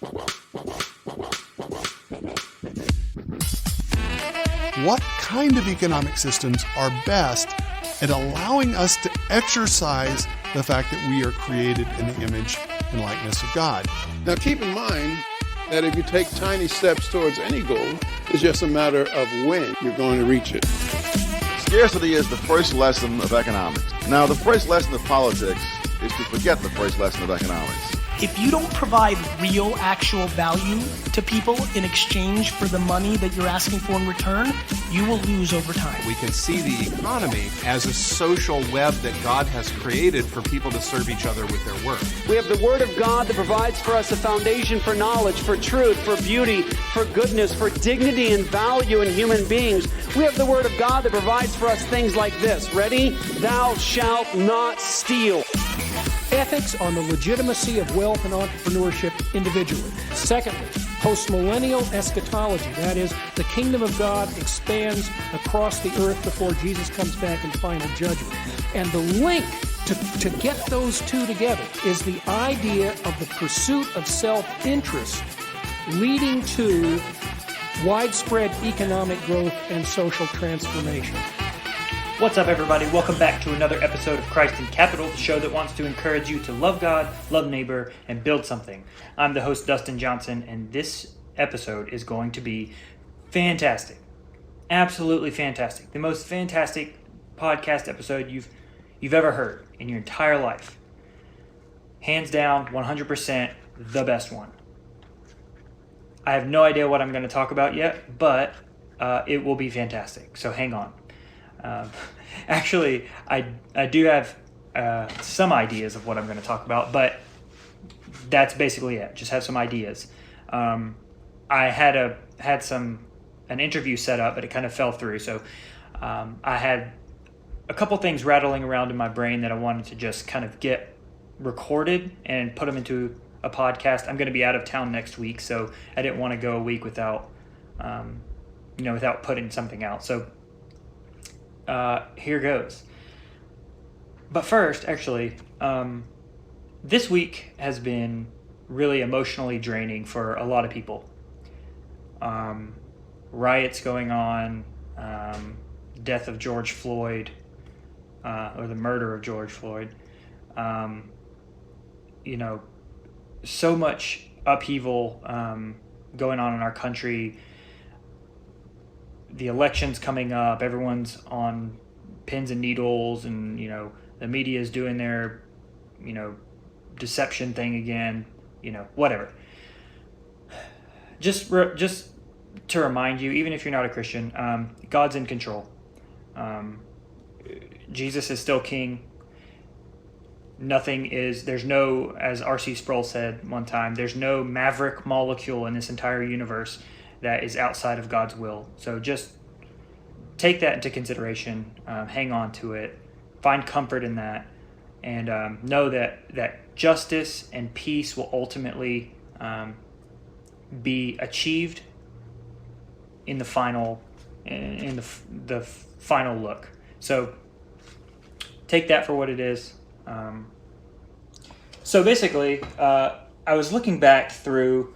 What kind of economic systems are best at allowing us to exercise the fact that we are created in the image and likeness of God? Now keep in mind that if you take tiny steps towards any goal, it's just a matter of when you're going to reach it. Scarcity is the first lesson of economics. Now, the first lesson of politics is to forget the first lesson of economics. If you don't provide real, actual value to people in exchange for the money that you're asking for in return, you will lose over time. We can see the economy as a social web that God has created for people to serve each other with their work. We have the Word of God that provides for us a foundation for knowledge, for truth, for beauty, for goodness, for dignity and value in human beings. We have the Word of God that provides for us things like this. Ready? Thou shalt not steal. Ethics on the legitimacy of wealth and entrepreneurship individually. Secondly, postmillennial eschatology, that is, the kingdom of God expands across the earth before Jesus comes back in final judgment. And the link to get those two together is the idea of the pursuit of self-interest leading to widespread economic growth and social transformation. What's up, everybody? Welcome back to another episode of Christ in Capital, the show that wants to encourage you to love God, love neighbor, and build something. I'm the host, Dustin Johnson, and this episode is going to be fantastic. Absolutely fantastic. The most fantastic podcast episode you've ever heard in your entire life. Hands down, 100% the best one. I have no idea what I'm going to talk about yet, but it will be fantastic, so hang on. Actually, I do have some ideas of what I'm going to talk about, but that's basically it. Just have some ideas. I had an interview set up, but it kind of fell through. So I had a couple things rattling around in my brain that I wanted to just kind of get recorded and put them into a podcast. I'm going to be out of town next week, so I didn't want to go a week without putting something out. So here goes. But first, actually, this week has been really emotionally draining for a lot of people. Riots going on, death of George Floyd, or the murder of George Floyd. So much upheaval going on in our country. The election's coming up, everyone's on pins and needles, and the media is doing their deception thing again, whatever. Just to remind you, even if you're not a Christian, God's in control. Jesus is still king. There's no, as R.C. Sproul said one time, there's no maverick molecule in this entire universe that is outside of God's will. So just take that into consideration, hang on to it, find comfort in that, and know that justice and peace will ultimately be achieved in the final final look. So take that for what it is. So basically, I was looking back through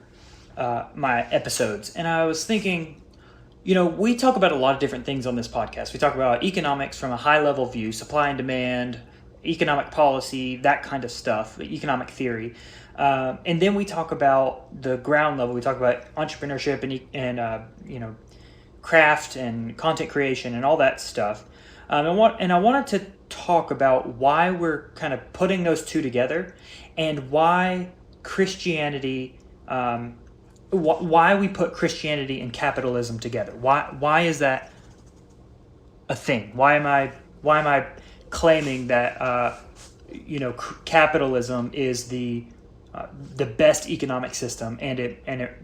my episodes, and I was thinking, we talk about a lot of different things on this podcast. We talk about economics from a high-level view, supply and demand, economic policy, that kind of stuff, economic theory. And then we talk about the ground level. We talk about entrepreneurship and craft and content creation and all that stuff. And I wanted to talk about why we're kind of putting those two together, and why Christianity, why we put Christianity and capitalism together. Why is that a thing? Why am I claiming that capitalism is the best economic system, and it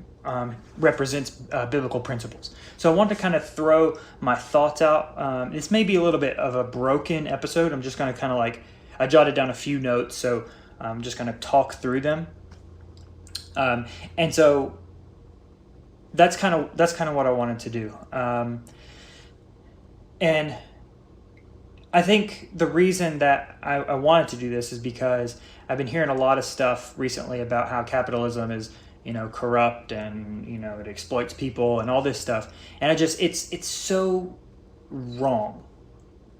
represents biblical principles? So I want to kind of throw my thoughts out. This may be a little bit of a broken episode. I'm just going to kind of I jotted down a few notes, so I'm just going to talk through them. And so that's kind of what I wanted to do. And I think the reason that I wanted to do this is because I've been hearing a lot of stuff recently about how capitalism is, corrupt, and it exploits people and all this stuff. And it's so wrong.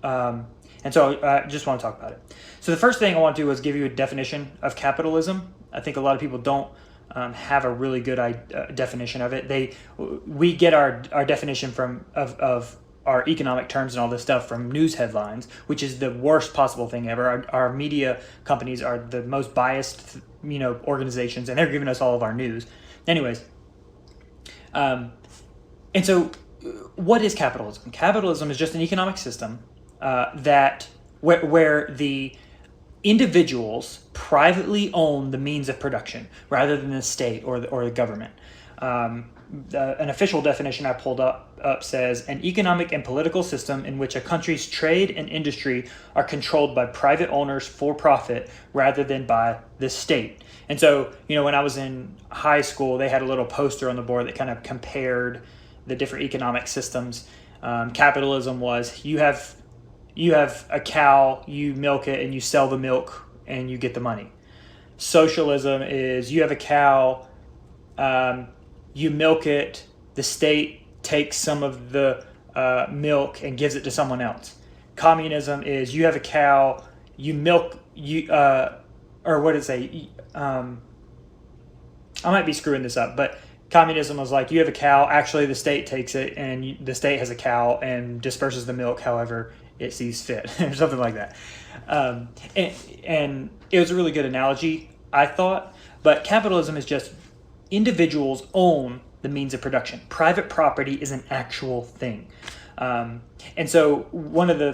And so I just want to talk about it. So the first thing I want to do is give you a definition of capitalism. I think a lot of people don't have a really good definition of it. We get our definition of our economic terms and all this stuff from news headlines, which is the worst possible thing ever. Our media companies are the most biased, organizations, and they're giving us all of our news. Anyways, and so what is capitalism? Capitalism is just an economic system where the individuals privately own the means of production rather than the state or the government. An official definition I pulled up says an economic and political system in which a country's trade and industry are controlled by private owners for profit rather than by the state. And so, when I was in high school, they had a little poster on the board that kind of compared the different economic systems. Capitalism was you have a cow, you milk it, and you sell the milk, and you get the money. Socialism is you have a cow, you milk it, the state takes some of the milk and gives it to someone else. Communism is you have a cow, you milk, or what did it say? I might be screwing this up, but communism was like you have a cow, actually the state takes it, and the state has a cow and disperses the milk however it sees fit, or something like that. And it was a really good analogy, I thought. But capitalism is just individuals own the means of production. Private property is an actual thing. And so one of the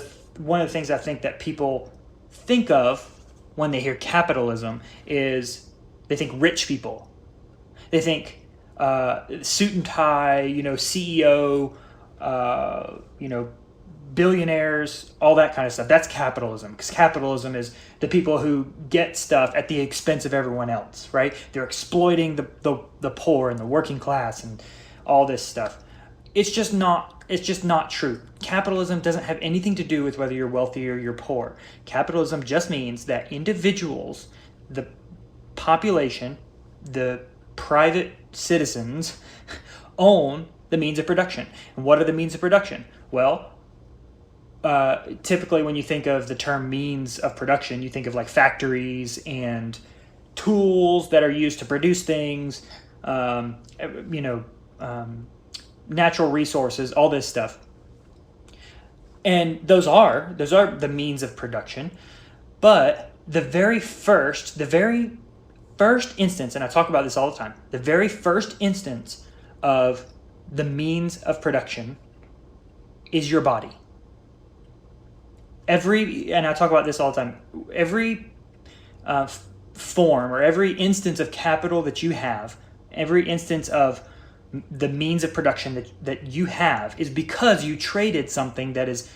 things I think that people think of when they hear capitalism is they think rich people. They think suit and tie, CEO, billionaires, all that kind of stuff. That's capitalism, because capitalism is the people who get stuff at the expense of everyone else, right? They're exploiting the poor and the working class and all this stuff. It's just not true. Capitalism doesn't have anything to do with whether you're wealthy or you're poor. Capitalism just means that individuals, the population, the private citizens own the means of production. And what are the means of production? Well, typically when you think of the term means of production, you think of like factories and tools that are used to produce things, natural resources, all this stuff. And those are the means of production. But the very first instance, and I talk about this all the time, the very first instance of the means of production is your body. And I talk about this all the time, every form or every instance of capital that you have, every instance of the means of production that you have is because you traded something that is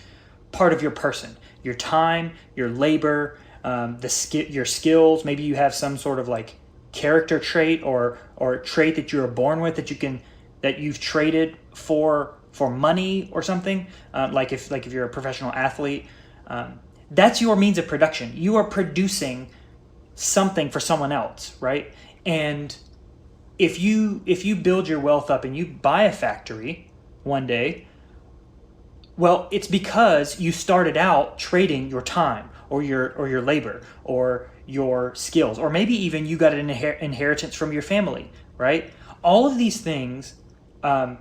part of your person, your time, your labor, your skills. Maybe you have some sort of like character trait or trait that you were born with that you've traded for money or something. Like if you're a professional athlete. That's your means of production. You are producing something for someone else, right? And if you build your wealth up and you buy a factory one day, well, it's because you started out trading your time or your labor or your skills, or maybe even you got an inheritance from your family, right? All of these things are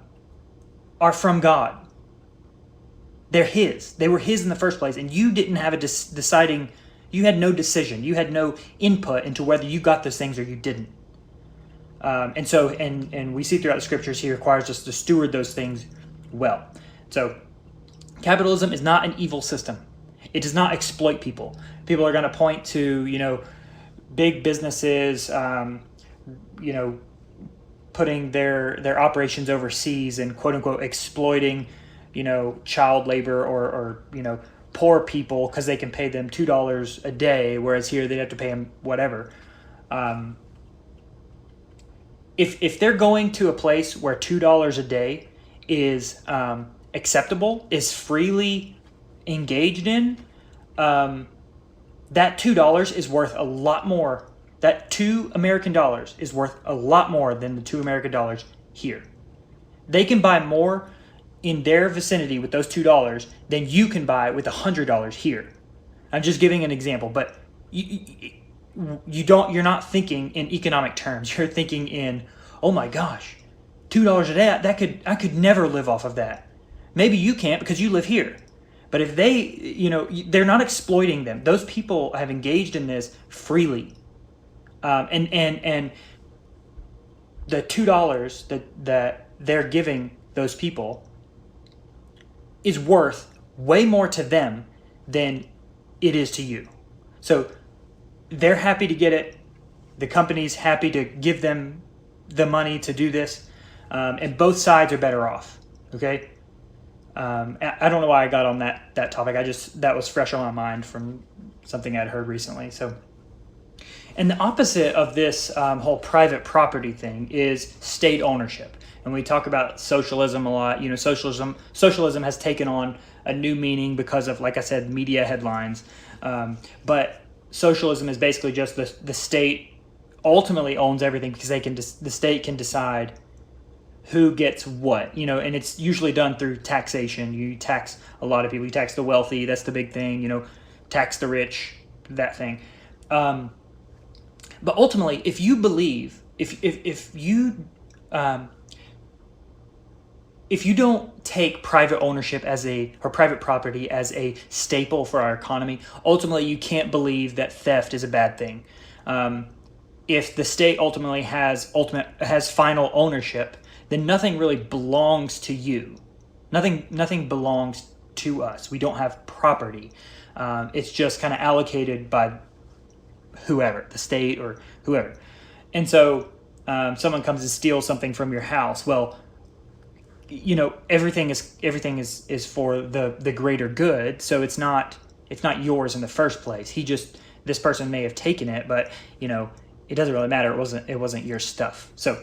from God. They're his. They were his in the first place, and you didn't have you had no decision. You had no input into whether you got those things or you didn't. And we see throughout the scriptures he requires us to steward those things well. So capitalism is not an evil system. It does not exploit people. People are going to point to, big businesses, putting their operations overseas and quote unquote exploiting child labor or poor people because they can pay them $2 a day, whereas here they'd have to pay them whatever. If they're going to a place where $2 a day is acceptable, is freely engaged in, that $2 is worth a lot more That $2 American is worth a lot more than the $2 American here. They can buy more in their vicinity with those $2 than you can buy with $100 here. I'm just giving an example, but you're not thinking in economic terms. You're thinking in, oh my gosh, $2 of that I could never live off of that. Maybe you can't because you live here. But if they're not exploiting them. Those people have engaged in this freely. And the $2 that they're giving those people is worth way more to them than it is to you. So they're happy to get it. The company's happy to give them the money to do this. And both sides are better off. Okay? I don't know why I got on that topic. That was fresh on my mind from something I'd heard recently. So, and the opposite of this whole private property thing is state ownership. And we talk about socialism a lot. Socialism has taken on a new meaning because of, like I said, media headlines. But socialism is basically just the state ultimately owns everything because the state can decide who gets what, and it's usually done through taxation. You tax a lot of people. You tax the wealthy. That's the big thing, tax the rich, that thing. But ultimately, if you believe, if you don't take private ownership or private property as a staple for our economy, ultimately you can't believe that theft is a bad thing. If the state ultimately has final ownership, then nothing really belongs to you. Nothing belongs to us. We don't have property. It's just kind of allocated by whoever, the state or whoever. And so someone comes and steals something from your house. Well, everything is for the greater good. So it's not yours in the first place. This person may have taken it, but it doesn't really matter. It wasn't your stuff. So.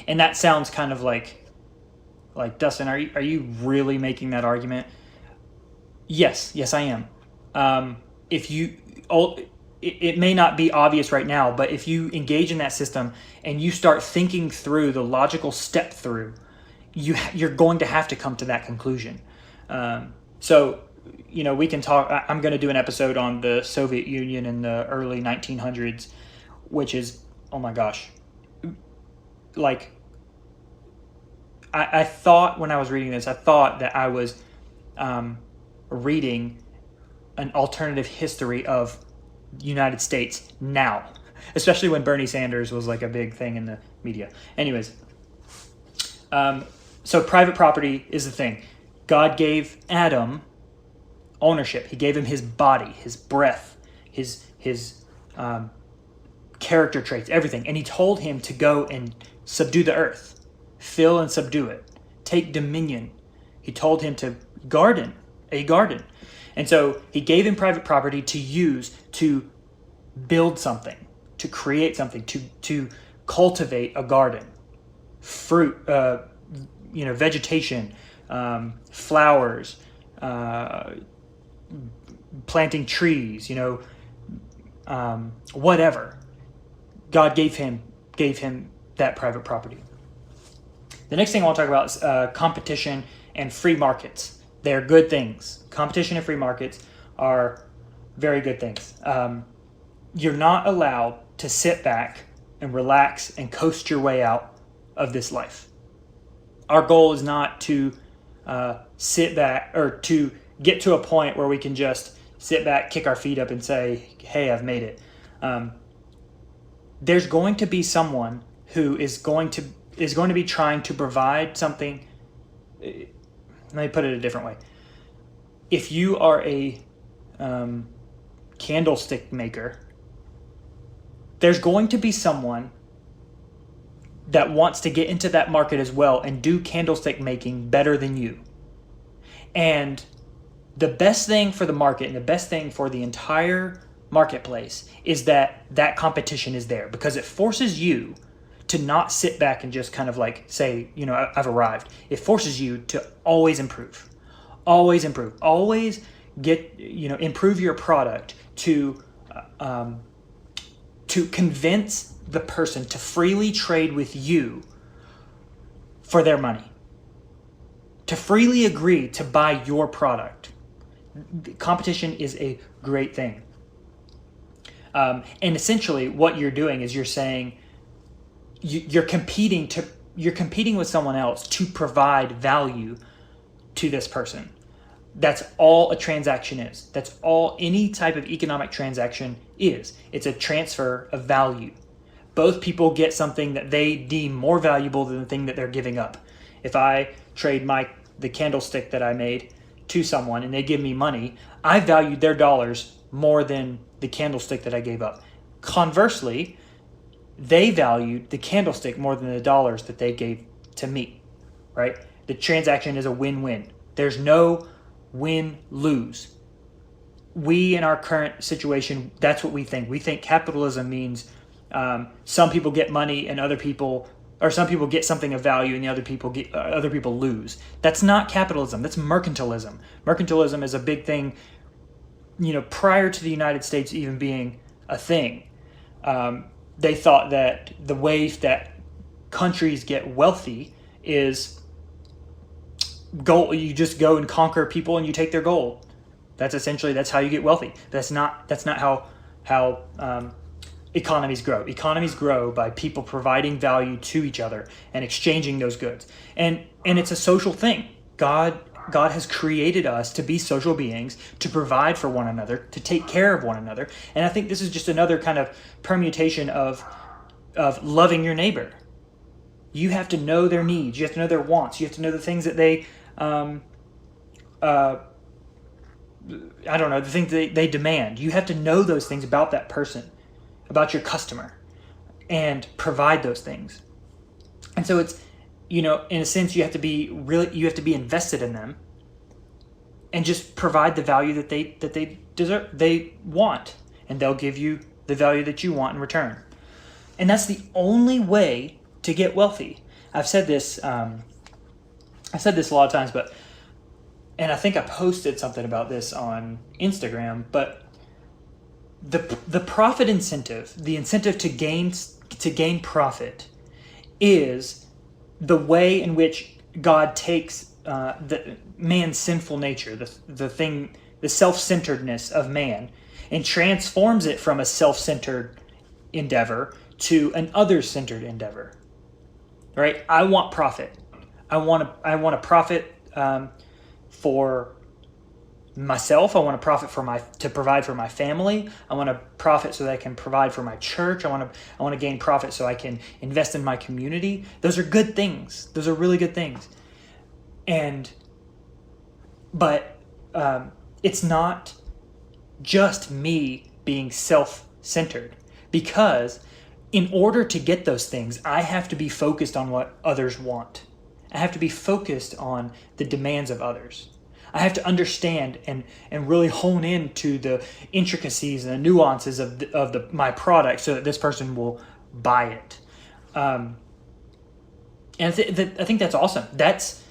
And that sounds kind of like Dustin, are you really making that argument? Yes, I am. It may not be obvious right now, but if you engage in that system and you start thinking through the logical step through, you're going to have to come to that conclusion. So we can talk. I'm going to do an episode on the Soviet Union in the early 1900s, which is, oh my gosh. I thought when I was reading this, I thought that I was reading an alternative history of the United States now, especially when Bernie Sanders was like a big thing in the media. Anyways, so private property is the thing. God gave Adam ownership. He gave him his body, his breath, his character traits, everything. And he told him to go and subdue the earth, fill and subdue it, take dominion. He told him to garden a garden. And so he gave him private property to use to build something, to create something, to cultivate a garden, fruit, vegetation, flowers, planting trees, whatever. God gave him that private property. The next thing I want to talk about is competition and free markets. They're good things. Competition and free markets are very good things. You're not allowed to sit back and relax and coast your way out of this life. Our goal is not to sit back or to get to a point where we can just sit back, kick our feet up and say, hey, I've made it. There's going to be someone who is going to be trying to provide something. Let me put it a different way. If you are a candlestick maker, there's going to be someone that wants to get into that market as well and do candlestick making better than you. And the best thing for the market and the best thing for the entire marketplace is that competition is there, because it forces you to not sit back and just kind of like say, I've arrived. It forces you to always improve, always get, improve your product to to convince the person to freely trade with you for their money, to freely agree to buy your product. Competition is a great thing. And essentially what you're doing is you're saying you're competing with someone else to provide value to this person. That's all a transaction is. That's all any type of economic transaction is. It's a transfer of value. Both people get something that they deem more valuable than the thing that they're giving up. If I trade the candlestick that I made to someone and they give me money, I valued their dollars more than the candlestick that I gave up. Conversely, they valued the candlestick more than the dollars that they gave to me, right? The transaction is a win-win. There's no win-lose. We, in our current situation, that's what we think. We think capitalism means some people get money and other people, or some people get something of value and the other people lose. That's not capitalism. That's mercantilism. Mercantilism is a big thing, prior to the United States even being a thing. They thought that the way that countries get wealthy is gold. You just go and conquer people and you take their gold. That's how you get wealthy. That's not how economies grow. Economies grow by people providing value to each other and exchanging those goods. And it's a social thing. God has created us to be social beings, to provide for one another, to take care of one another. And I think this is just another kind of permutation of loving your neighbor. You have to know their needs. You have to know their wants. You have to know the things that they, the things that they demand. You have to know those things about that person, about your customer, and provide those things. And so it's, in a sense, you have to be invested in them and just provide the value that they deserve, they want, and they'll give you the value that you want in return. And that's the only way to get wealthy. I've said this a lot of times, and I think I posted something about this on Instagram, but the profit incentive, the incentive to gain profit, is the way in which God takes the man's sinful nature, the self-centeredness of man, and transforms it from a self-centered endeavor to an other-centered endeavor. Right? I want profit. I want to profit for myself. I want to profit to provide for my family. I want to profit so that I can provide for my church. I want to gain profit so I can invest in my community. Those are good things. Those are really good things. But it's not just me being self-centered, because in order to get those things, I have to be focused on what others want. I have to be focused on the demands of others. I have to understand and really hone into the intricacies and the nuances of my product so that this person will buy it. And I think that's awesome. That's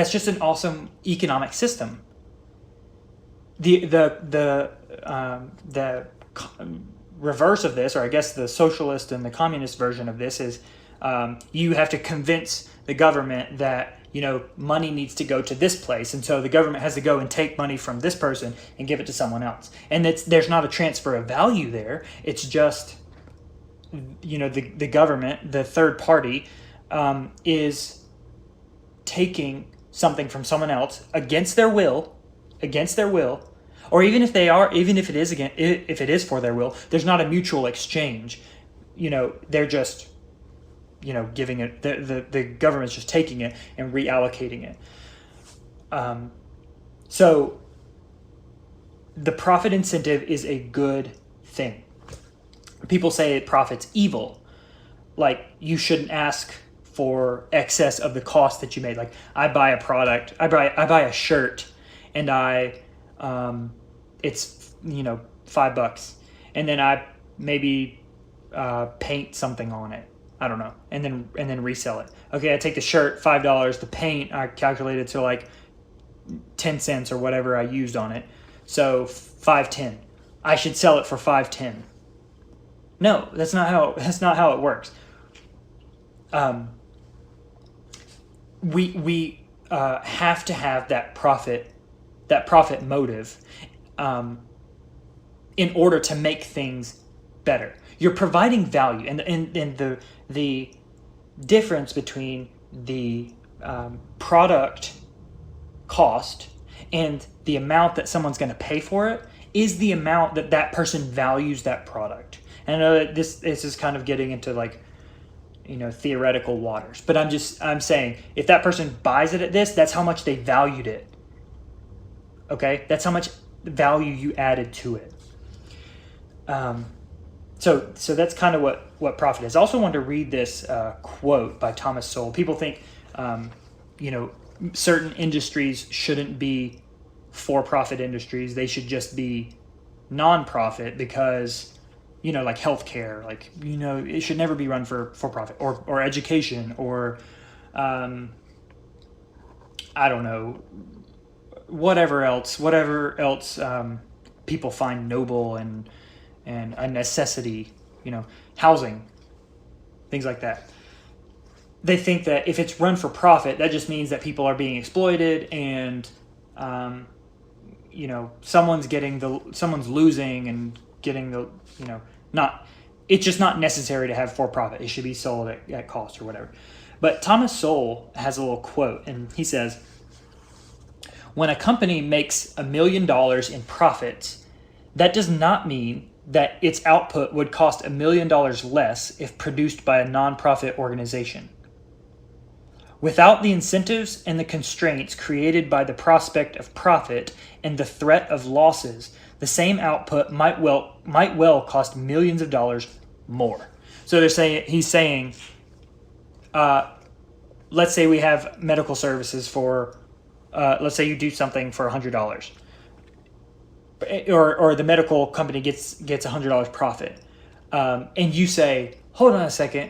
just an awesome economic system. The reverse of this, or I guess the socialist and the communist version of this, is you have to convince the government that money needs to go to this place, and so the government has to go and take money from this person and give it to someone else. And there's not a transfer of value there. It's just the government, the third party, is taking something from someone else against their will, or even if it is for their will, there's not a mutual exchange. They're just giving it, the government's just taking it and reallocating it. So the profit incentive is a good thing. People say profit's evil. Like, you shouldn't ask for excess of the cost that you made. Like, I buy a product, I buy a shirt, and it's $5, and then I maybe paint something on it. I don't know, and then resell it. Okay, I take the shirt, $5. The paint I calculated to like 10 cents or whatever I used on it. so $5.10. I should sell it for $5.10. No, that's not how it works. We have to have that profit motive in order to make things better. You're providing value, and the difference between the product cost and the amount that someone's going to pay for it is the amount that person values that product. And I know that this is kind of getting into theoretical waters, but I'm saying if that person buys it at this, that's how much they valued it. Okay, that's how much value you added to it. So that's kind of what profit is. I also wanted to read this quote by Thomas Sowell. People think, certain industries shouldn't be for-profit industries. They should just be non-profit because, like healthcare, it should never be run for-profit, or education, or I don't know, whatever else people find noble and a necessity, housing, things like that. They think that if it's run for profit, that just means that people are being exploited and, someone's losing and getting it's just not necessary to have for profit. It should be sold at cost or whatever. But Thomas Sowell has a little quote, and he says, "When a company makes $1 million in profits, that does not mean that its output would cost $1 million less if produced by a nonprofit organization. Without the incentives and the constraints created by the prospect of profit and the threat of losses, the same output might well cost millions of dollars more." So he's saying, let's say we have medical services for, let's say you do something for $100. Or the medical company gets $100 profit, and you say, hold on a second,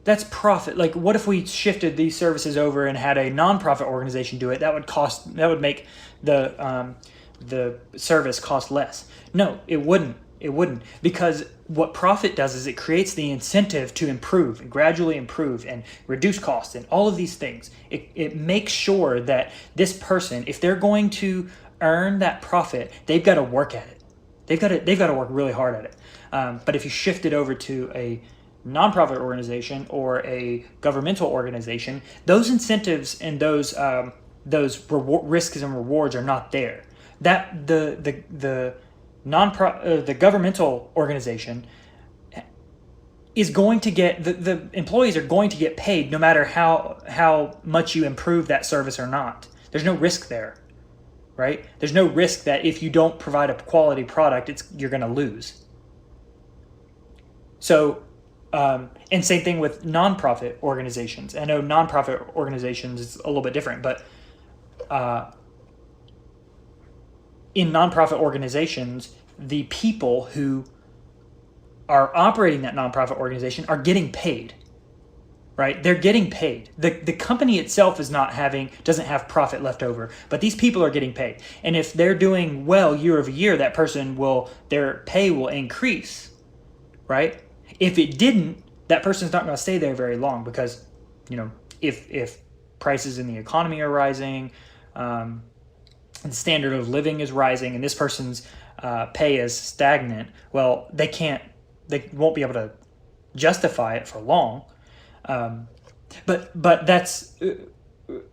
that's profit. Like, what if we shifted these services over and had a nonprofit organization do it? That would make the service cost less. No, it wouldn't. It wouldn't, because what profit does is it creates the incentive to improve and gradually improve and reduce costs and all of these things. It makes sure that this person, if they're going to earn that profit, they've got to work at it. They've got to work really hard at it. But if you shift it over to a nonprofit organization or a governmental organization, those incentives and those risks and rewards are not there. That the governmental organization is going to get the employees are going to get paid no matter how much you improve that service or not. There's no risk there. Right? There's no risk that if you don't provide a quality product, you're going to lose. So, and same thing with nonprofit organizations. I know nonprofit organizations is a little bit different, but in nonprofit organizations, the people who are operating that nonprofit organization are getting paid. Right? They're getting paid. The company itself doesn't have profit left over, but these people are getting paid. And if they're doing well year over year, their pay will increase, right? If it didn't, that person's not going to stay there very long because, if prices in the economy are rising, and the standard of living is rising, and this person's pay is stagnant, well, they won't be able to justify it for long. But that's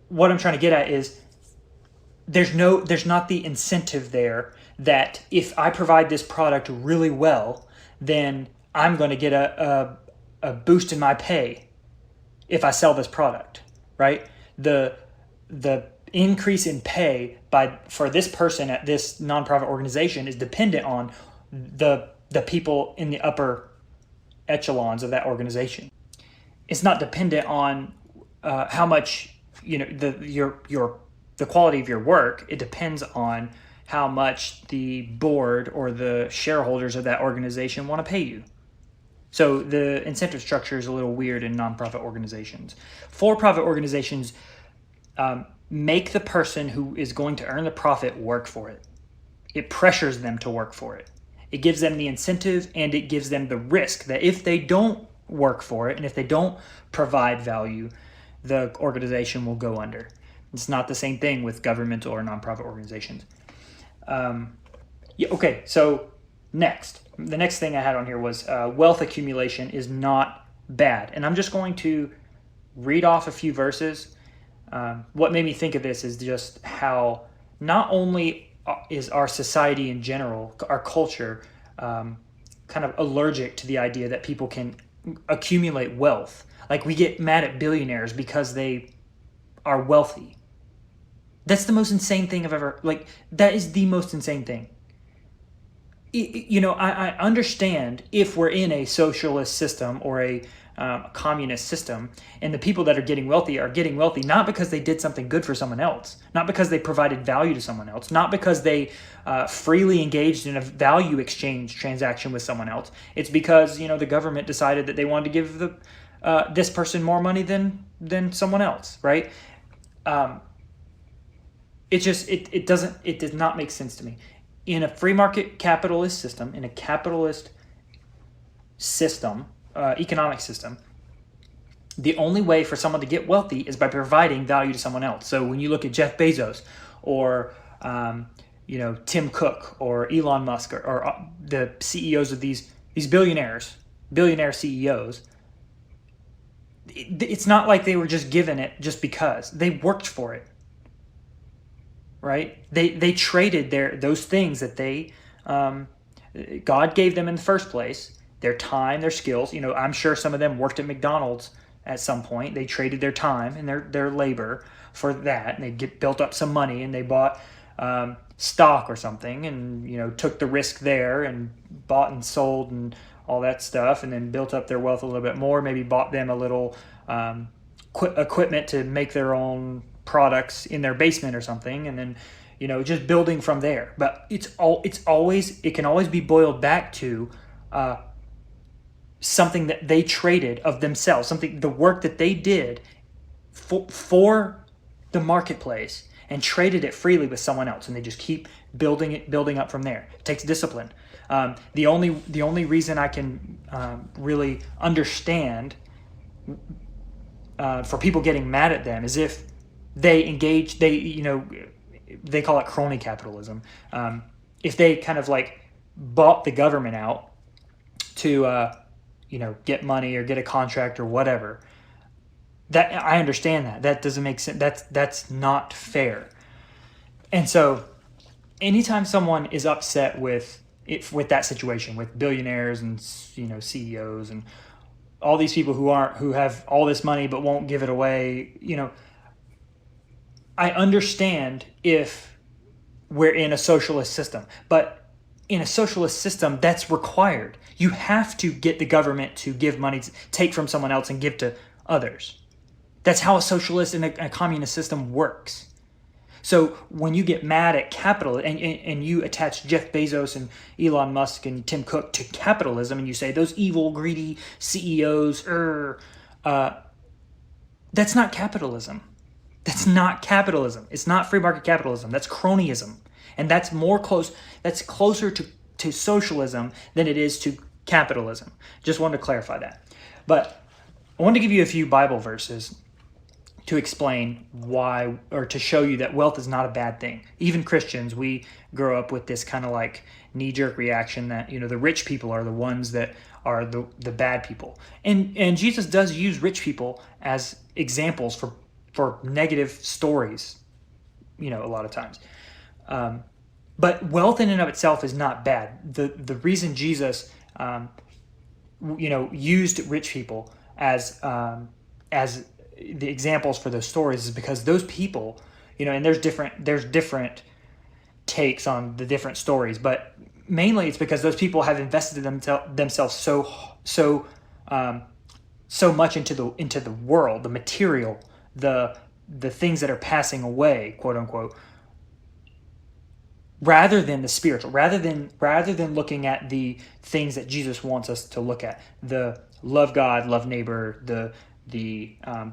what I'm trying to get at is there's not the incentive there that if I provide this product really well, then I'm going to get a boost in my pay if I sell this product, right? The increase in pay for this person at this nonprofit organization is dependent on the people in the upper echelons of that organization. It's not dependent on how much the quality of your work. It depends on how much the board or the shareholders of that organization want to pay you. So the incentive structure is a little weird in nonprofit organizations. For-profit organizations make the person who is going to earn the profit work for it. it pressures them to work for it. It gives them the incentive, and it gives them the risk that if they don't work for it and if they don't provide value, the organization will go under. It's not the same thing with governmental or nonprofit organizations. Okay, so the next thing I had on here was wealth accumulation is not bad. And I'm just going to read off a few verses. What made me think of this is just how not only is our society in general, our culture, kind of allergic to the idea that people can accumulate wealth. Like, we get mad at billionaires because they are wealthy. That's the most insane thing I've ever, that is the most insane thing. I understand if we're in a socialist system or a communist system, and the people that are getting wealthy not because they did something good for someone else, not because they provided value to someone else, not because they freely engaged in a value exchange transaction with someone else. It's because the government decided that they wanted to give this person more money than someone else, right? It does not make sense to me. In a free market capitalist system, in a capitalist system, economic system, the only way for someone to get wealthy is by providing value to someone else. So when you look at Jeff Bezos or Tim Cook or Elon Musk or the CEOs of these billionaire CEOs, it's not like they were just given it just because. They worked for it. Right? They traded those things that God gave them in the first place, their time, their skills. I'm sure some of them worked at McDonald's at some point. They traded their time and their labor for that, and they built up some money, and they bought stock or something, and took the risk there and bought and sold and all that stuff, and then built up their wealth a little bit more. Maybe bought them a little equipment to make their own products in their basement or something, and then just building from there. But it can always be boiled back to something that they traded of themselves, the work that they did for the marketplace, and traded it freely with someone else, and they just keep building up from there. It takes discipline. The only reason I can really understand for people getting mad at them is if they engage, they call it crony capitalism. If they kind of bought the government out to, get money or get a contract or whatever, that I understand that doesn't make sense. That's not fair. And so anytime someone is upset with that situation, with billionaires and, CEOs and all these people who have all this money but won't give it away, I understand if we're in a socialist system, but in a socialist system, that's required. You have to get the government to give money, to take from someone else and give to others. That's how a socialist and a communist system works. So when you get mad at capital and you attach Jeff Bezos and Elon Musk and Tim Cook to capitalism, and you say those evil, greedy CEOs, that's not capitalism. That's not capitalism. It's not free market capitalism. That's cronyism. And that's closer to socialism than it is to capitalism. Just wanted to clarify that. But I wanted to give you a few Bible verses to explain why, or to show you that wealth is not a bad thing. Even Christians, we grow up with this kind of knee-jerk reaction that, the rich people are the ones that are the bad people. And Jesus does use rich people as examples for negative stories, a lot of times. But wealth in and of itself is not bad. The reason Jesus, used rich people as the examples for those stories is because those people, and there's different takes on the different stories, but mainly it's because those people have invested themselves so much into the world, the material, the things that are passing away, quote unquote, rather than the spiritual, rather than looking at the things that Jesus wants us to look at, the love God, love neighbor, the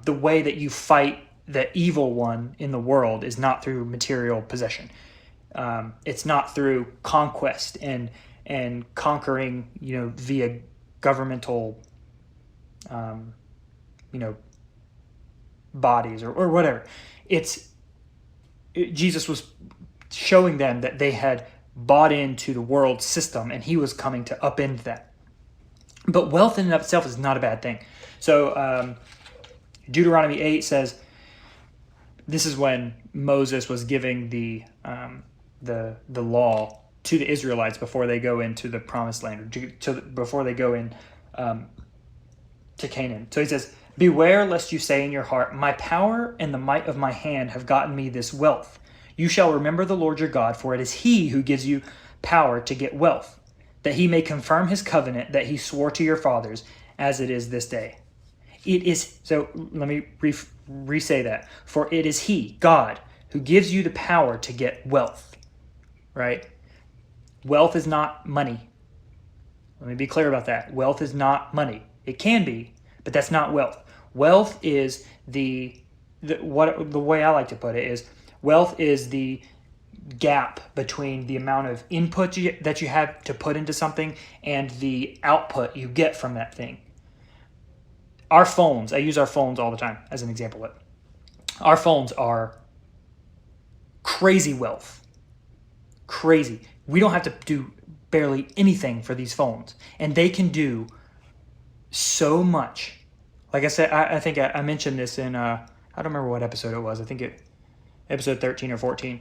way that you fight the evil one in the world is not through material possession. It's not through conquest and conquering, via governmental, bodies or whatever. Jesus was showing them that they had bought into the world system, and he was coming to upend that. But wealth in and of itself is not a bad thing. So Deuteronomy 8 says, this is when Moses was giving the law to the Israelites before they go into the promised land, or before they go in to Canaan. So he says, beware lest you say in your heart, my power and the might of my hand have gotten me this wealth. You shall remember the Lord your God, for it is he who gives you power to get wealth, that he may confirm his covenant that he swore to your fathers, as it is this day. It is, so let me re-say that. For it is he, God, who gives you the power to get wealth, right? Wealth is not money. Let me be clear about that. Wealth is not money. It can be, but that's not wealth. Wealth is the way I like to put it is, wealth is the gap between the amount of input that you have to put into something and the output you get from that thing. Our phones, I use our phones all the time as an example. Our phones are crazy wealth. Crazy. We don't have to do barely anything for these phones, and they can do so much. Like I said, I think I mentioned this in, I don't remember what episode it was. I think episode 13 or 14.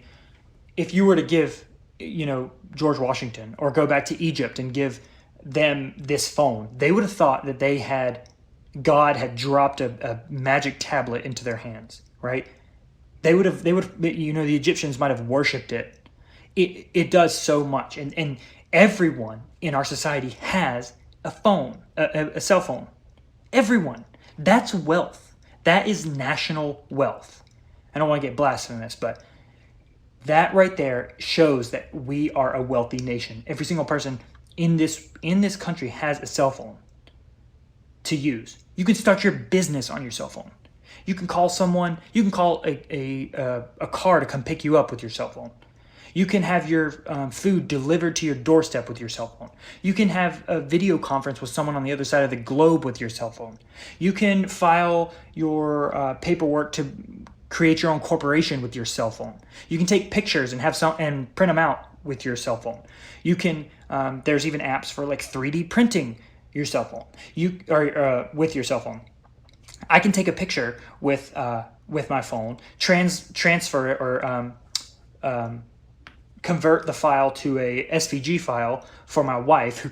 If you were to give, George Washington, or go back to Egypt and give them this phone, they would have thought that God had dropped a magic tablet into their hands, right? They would have, the Egyptians might have worshipped it. It does so much. And everyone in our society has a phone, a cell phone. Everyone. That's wealth. That is national wealth. I don't want to get blasphemous, but that right there shows that we are a wealthy nation. Every single person in this country has a cell phone to use. You can start your business on your cell phone. You can call someone. You can call a car to come pick you up with your cell phone. You can have your food delivered to your doorstep with your cell phone. You can have a video conference with someone on the other side of the globe with your cell phone. You can file your paperwork to create your own corporation with your cell phone. You can take pictures and and print them out with your cell phone. You can. There's even apps for like 3D printing your cell phone. With your cell phone. I can take a picture with my phone, transfer it or convert the file to a SVG file for my wife, who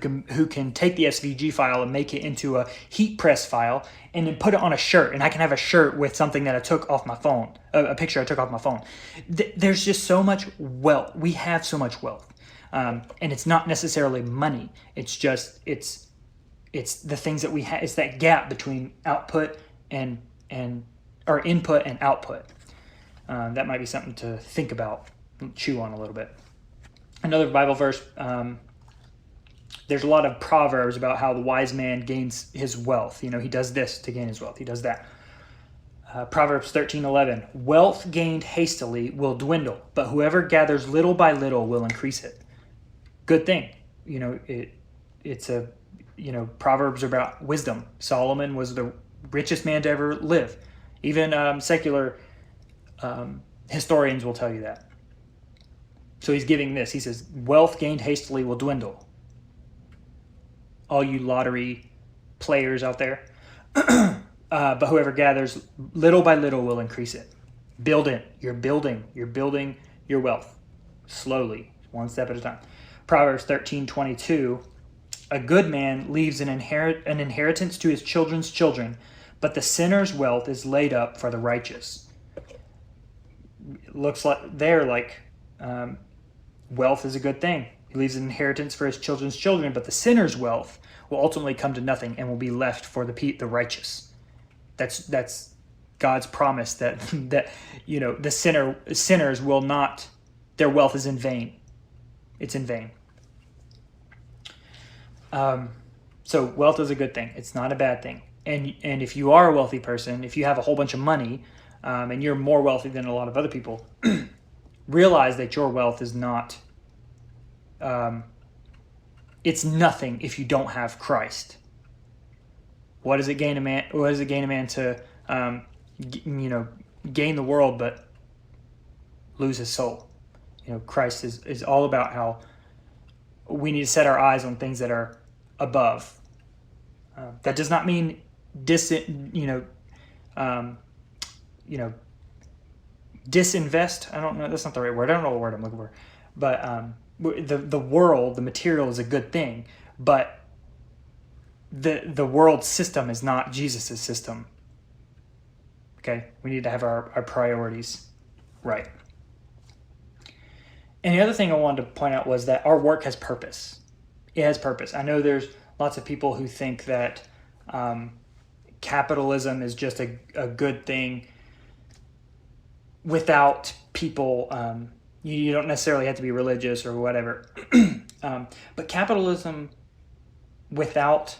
can take the SVG file and make it into a heat press file and then put it on a shirt. And I can have a shirt with something that I took off my phone, a picture I took off my phone. There's just so much wealth. We have so much wealth, and it's not necessarily money. It's just it's the things that we have. It's that gap between output and or input and output. That might be something to think about. Chew on a little bit. Another Bible verse, there's a lot of proverbs about how the wise man gains his wealth. He does this to gain his wealth. He does that. Proverbs 13:11, wealth gained hastily will dwindle, but whoever gathers little by little will increase it. Good thing. It's a, Proverbs are about wisdom. Solomon was the richest man to ever live. Even secular historians will tell you that. So he's giving this. He says, wealth gained hastily will dwindle. All you lottery players out there. But whoever gathers little by little will increase it. Build it. You're building your wealth. Slowly, one step at a time. Proverbs 13:22, a good man leaves an inheritance to his children's children, but the sinner's wealth is laid up for the righteous. It looks like wealth is a good thing. He leaves an inheritance for his children's children, but the sinner's wealth will ultimately come to nothing and will be left for the righteous. That's God's promise that the sinners will not, their wealth is in vain. It's in vain. So wealth is a good thing. It's not a bad thing. And if you are a wealthy person, if you have a whole bunch of money, and you're more wealthy than a lot of other people, realize that your wealth is not, it's nothing if you don't have Christ. What does it gain a man? What does it gain a man to, gain the world but lose his soul? Christ is all about how we need to set our eyes on things that are above. That does not mean disinvest. I don't know. That's not the right word. I don't know what word I'm looking for. But the world, the material, is a good thing, but the world system is not Jesus' system. Okay, we need to have our priorities right. And the other thing I wanted to point out was that our work has purpose. It has purpose. I know there's lots of people who think that capitalism is just a good thing without people. You don't necessarily have to be religious or whatever. But capitalism without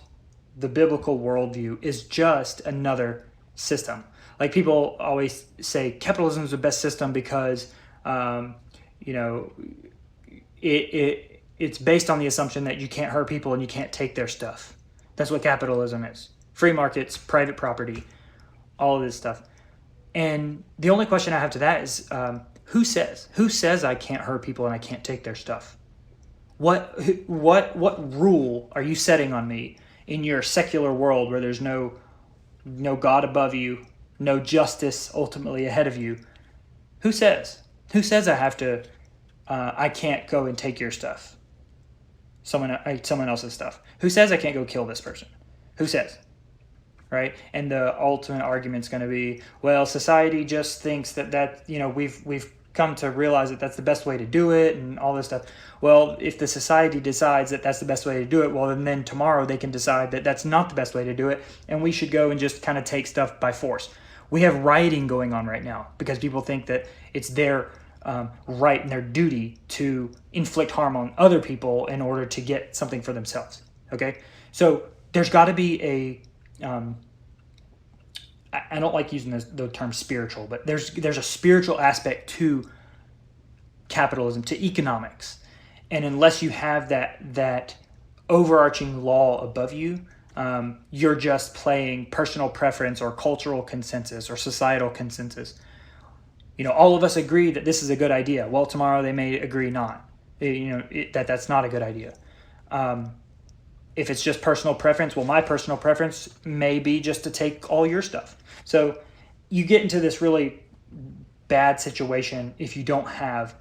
the biblical worldview is just another system. Like people always say capitalism is the best system because it's based on the assumption that you can't hurt people and you can't take their stuff. That's what capitalism is. Free markets, private property, all of this stuff. And the only question I have to that is, who says I can't hurt people and I can't take their stuff? What rule are you setting on me in your secular world where there's no God above you, no justice ultimately ahead of you? Who says? Who says I have to? I can't go and take your stuff. Someone else's stuff. Who says I can't go kill this person? Who says? Right? And the ultimate argument's going to be, well, society just thinks that we've come to realize that that's the best way to do it and all this stuff. Well, if the society decides that that's the best way to do it, well, then tomorrow they can decide that that's not the best way to do it, and we should go and just kind of take stuff by force. We have rioting going on right now because people think that it's their right and their duty to inflict harm on other people in order to get something for themselves. Okay? So there's got to be I don't like using the term spiritual, but there's a spiritual aspect to capitalism, to economics. And unless you have that overarching law above you, you're just playing personal preference or cultural consensus or societal consensus. All of us agree that this is a good idea. Well, tomorrow they may agree not. That's not a good idea. If it's just personal preference, well, my personal preference may be just to take all your stuff. So you get into this really bad situation if you don't have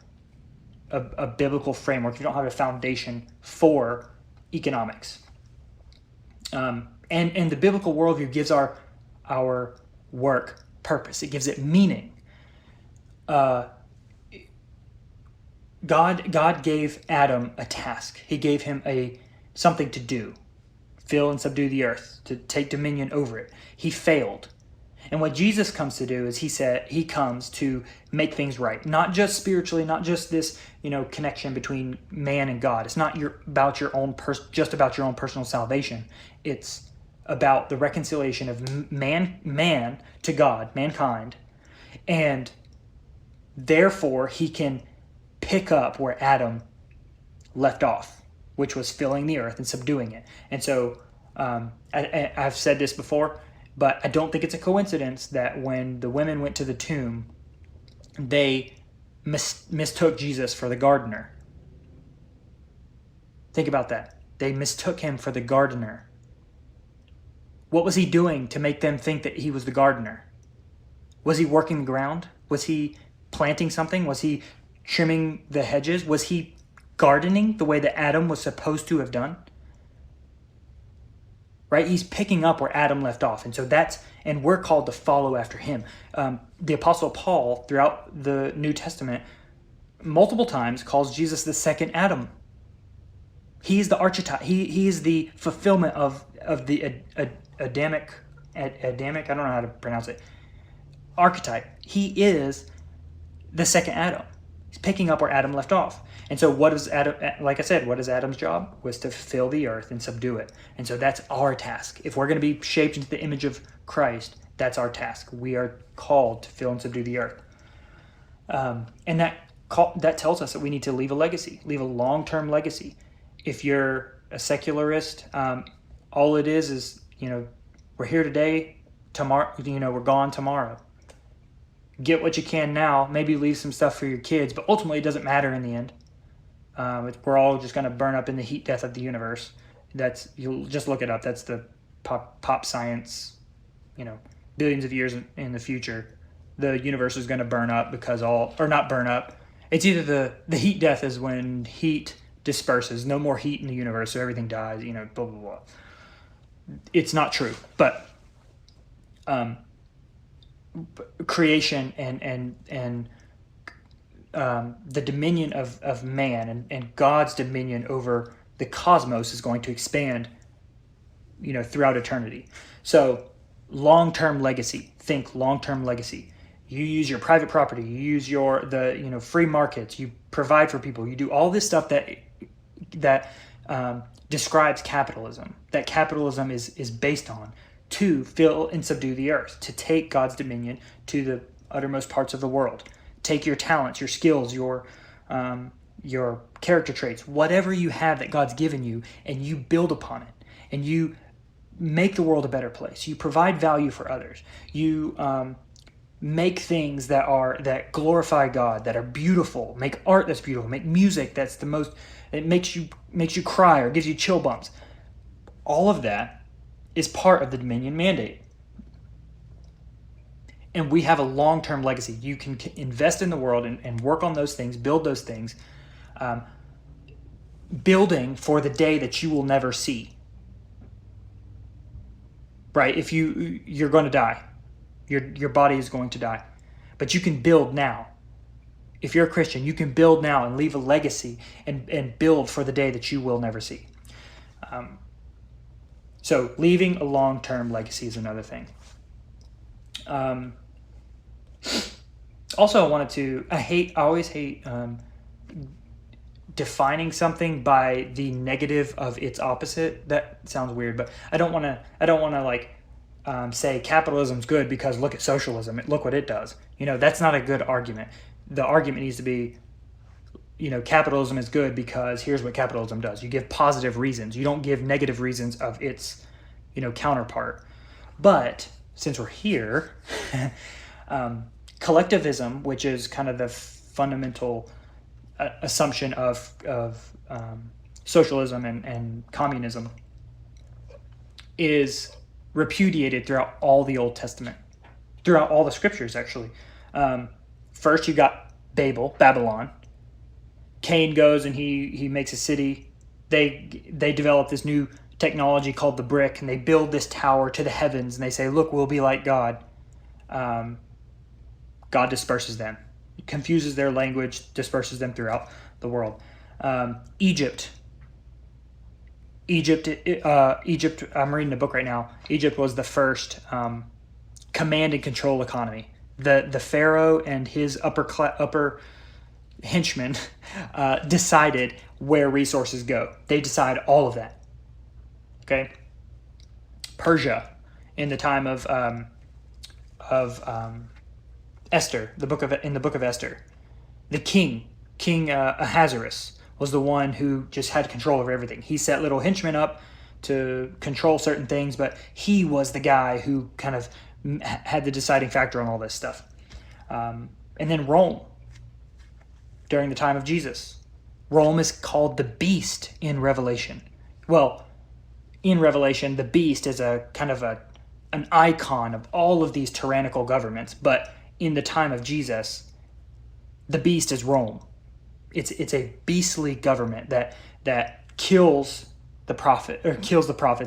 a biblical framework, if you don't have a foundation for economics. And the biblical worldview gives our work purpose. It gives it meaning. God gave Adam a task. He gave him something to do. Fill and subdue the earth, to take dominion over it. He failed. And what Jesus comes to do is he comes to make things right. Not just spiritually, not just this, connection between man and God. It's not about your own personal salvation. It's about the reconciliation of man to God, mankind. And therefore he can pick up where Adam left off, which was filling the earth and subduing it. And so I've said this before, but I don't think it's a coincidence that when the women went to the tomb, they mistook Jesus for the gardener. Think about that. They mistook him for the gardener. What was he doing to make them think that he was the gardener? Was he working the ground? Was he planting something? Was he trimming the hedges? Was he gardening the way that Adam was supposed to have done? Right? He's picking up where Adam left off. And so and we're called to follow after him. The Apostle Paul, throughout the New Testament, multiple times calls Jesus the second Adam. He is the archetype. He is the fulfillment of the Adamic, I don't know how to pronounce it, archetype. He is the second Adam. He's picking up where Adam left off. And so what is Adam, like I said, what is Adam's job? Was to fill the earth and subdue it. And so that's our task. If we're going to be shaped into the image of Christ, that's our task. We are called to fill and subdue the earth. And tells us that we need to leave a legacy, leave a long-term legacy. If you're a secularist, all it is, we're here today, tomorrow, we're gone tomorrow. Get what you can now, maybe leave some stuff for your kids, but ultimately it doesn't matter in the end. We're all just going to burn up in the heat death of the universe. You'll just look it up. That's the pop science, billions of years in the future. The universe is going to burn up or not burn up. It's either the heat death is when heat disperses, no more heat in the universe, so everything dies, blah, blah, blah. It's not true, but creation and the dominion of man and God's dominion over the cosmos is going to expand, throughout eternity. So long-term legacy, think long-term legacy. You use your private property, you use the free markets, you provide for people, you do all this stuff that describes capitalism, that capitalism is based on, to fill and subdue the earth, to take God's dominion to the uttermost parts of the world. Take your talents, your skills, your character traits, whatever you have that God's given you, and you build upon it, and you make the world a better place. You provide value for others. You make things that glorify God, that are beautiful. Make art that's beautiful. Make music that's it makes you cry or gives you chill bumps. All of that is part of the dominion mandate. And we have a long-term legacy. You can invest in the world and work on those things, build those things, building for the day that you will never see. Right? If you're going to die. Your body is going to die. But you can build now. If you're a Christian, you can build now and leave a legacy and build for the day that you will never see. So leaving a long-term legacy is another thing. Also, I always hate defining something by the negative of its opposite. That sounds weird, but I don't want to say capitalism's good because look at socialism. Look what it does. That's not a good argument. The argument needs to be, capitalism is good because here's what capitalism does. You give positive reasons. You don't give negative reasons of its, counterpart. But since we're here, collectivism, which is kind of the fundamental assumption of socialism and communism, is repudiated throughout all the Old Testament, throughout all the scriptures, actually. First, you got Babylon. Cain goes and he makes a city. They develop this new technology called the brick, and they build this tower to the heavens, and they say, look, we'll be like God. God disperses them, confuses their language, disperses them throughout the world. Egypt, I'm reading a book right now. Egypt was the first command and control economy. The pharaoh and his upper henchmen decided where resources go. They decide all of that. Okay. Persia, in the time of Esther, in the book of Esther, the King Ahasuerus was the one who just had control over everything. He set little henchmen up to control certain things, but he was the guy who kind of had the deciding factor on all this stuff. And then Rome, during the time of Jesus. Rome is called the beast in Revelation. Well, in Revelation, the beast is a kind of an icon of all of these tyrannical governments, but in the time of Jesus, the beast is Rome. It's a beastly government that kills the prophets,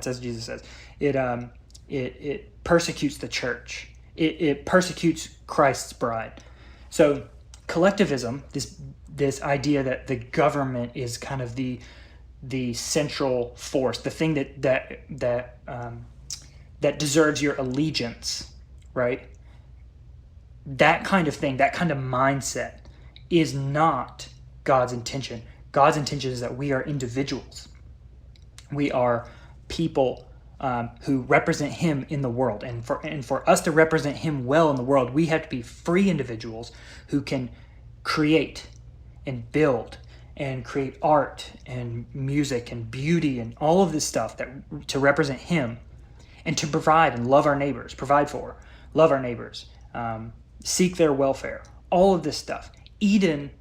as Jesus says. It persecutes the church. It persecutes Christ's bride. So collectivism, this idea that the government is kind of the central force, the thing that deserves your allegiance, right? That kind of thing, that kind of mindset is not God's intention. God's intention is that we are individuals. We are people who represent Him in the world. And for us to represent Him well in the world, we have to be free individuals who can create and build and create art and music and beauty and all of this stuff that to represent him, and to provide and love our neighbors, love our neighbors, seek their welfare, all of this stuff. Eden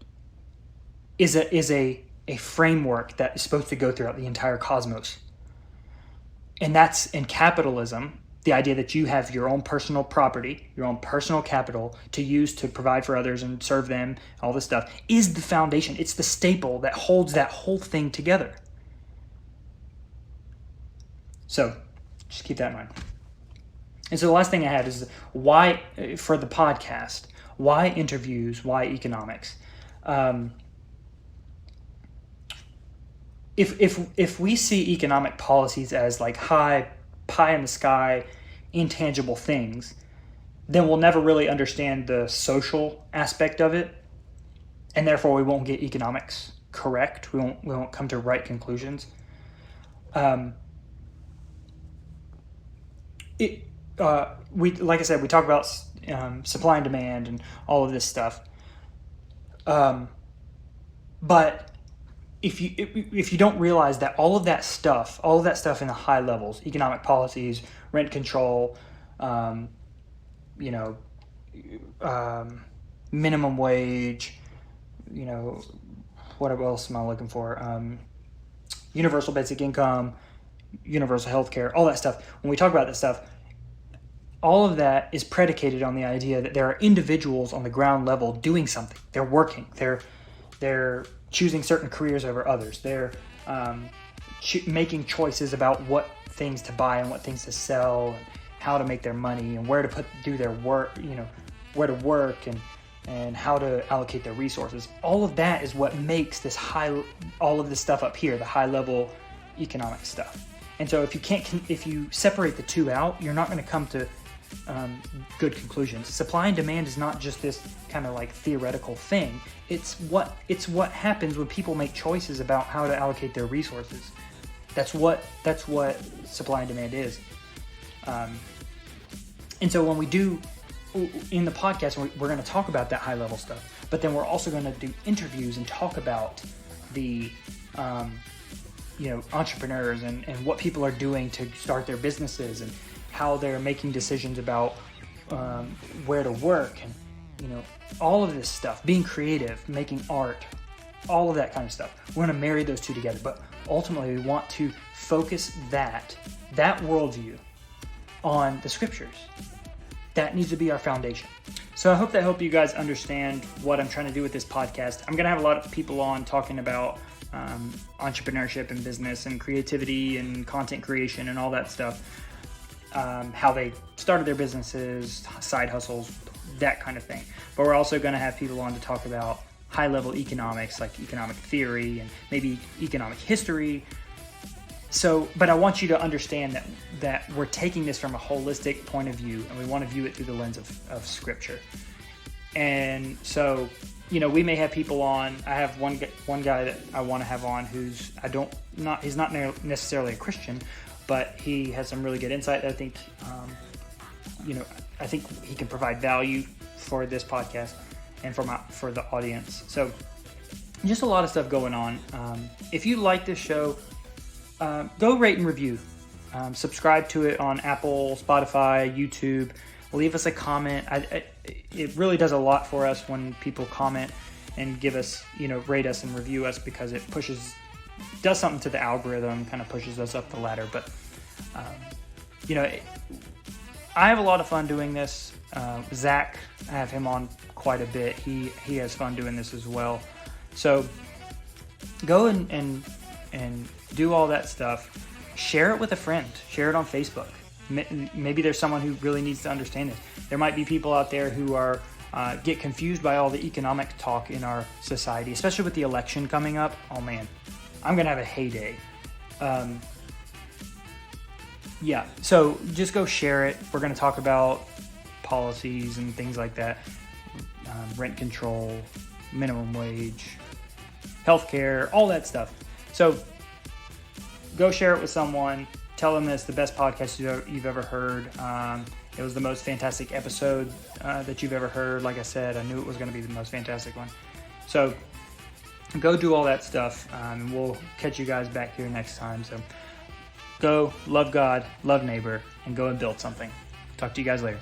is a framework that is supposed to go throughout the entire cosmos. And that's in capitalism, the idea that you have your own personal property, your own personal capital to use to provide for others and serve them, all this stuff, is the foundation. It's the staple that holds that whole thing together. So just keep that in mind. And so the last thing I had is why, for the podcast, why interviews, why economics? If we see economic policies as like high pie in the sky, intangible things, then we'll never really understand the social aspect of it, and therefore we won't get economics correct. We won't come to right conclusions. Like I said, we talk about supply and demand and all of this stuff. But if you don't realize that all of that stuff in the high levels, economic policies, rent control, minimum wage, what else am I looking for? Universal basic income, universal health care, all that stuff. When we talk about this stuff, all of that is predicated on the idea that there are individuals on the ground level doing something. They're working. They're choosing certain careers over others. They're making choices about what things to buy and what things to sell, and how to make their money, and where to do their work. Where to work and how to allocate their resources. All of that is what makes all of this stuff up here, the high level economic stuff. And so if you separate the two out, you're not going to come to good conclusions. Supply and demand is not just this kind of like theoretical thing. It's what happens when people make choices about how to allocate their resources. That's what supply and demand is. And so when we do in the podcast, we're going to talk about that high level stuff, but then we're also going to do interviews and talk about the entrepreneurs and what people are doing to start their businesses, and how they're making decisions about where to work, and all of this stuff, being creative, making art, all of that kind of stuff. We're going to marry those two together, but ultimately we want to focus that worldview on the scriptures. That needs to be our foundation. So I hope that helped you guys understand what I'm trying to do with this podcast. I'm going to have a lot of people on talking about entrepreneurship and business and creativity and content creation and all that stuff. How they started their businesses, side hustles, that kind of thing. But we're also going to have people on to talk about high-level economics, like economic theory and maybe economic history. So, but I want you to understand that we're taking this from a holistic point of view, and we want to view it through the lens of Scripture. And so, we may have people on. I have one guy that I want to have on who's he's not necessarily a Christian, but he has some really good insight. I think, I think he can provide value for this podcast and for the audience. So, just a lot of stuff going on. If you like this show, go rate and review. Subscribe to it on Apple, Spotify, YouTube. Leave us a comment. It really does a lot for us when people comment and give us, rate us and review us, because it does something to the algorithm, kind of pushes us up the ladder. But, I have a lot of fun doing this. Zach, I have him on quite a bit. He has fun doing this as well. So go and do all that stuff. Share it with a friend. Share it on Facebook. Maybe there's someone who really needs to understand this. There might be people out there who are get confused by all the economic talk in our society, especially with the election coming up. Oh man, I'm gonna have a heyday. So just go share it. We're gonna talk about policies and things like that, rent control, minimum wage, healthcare, all that stuff. So go share it with someone. Tell them it's the best podcast you've ever heard. It was the most fantastic episode that you've ever heard. Like I said, I knew it was going to be the most fantastic one. So go do all that stuff. And we'll catch you guys back here next time. So go love God, love neighbor, and go and build something. Talk to you guys later.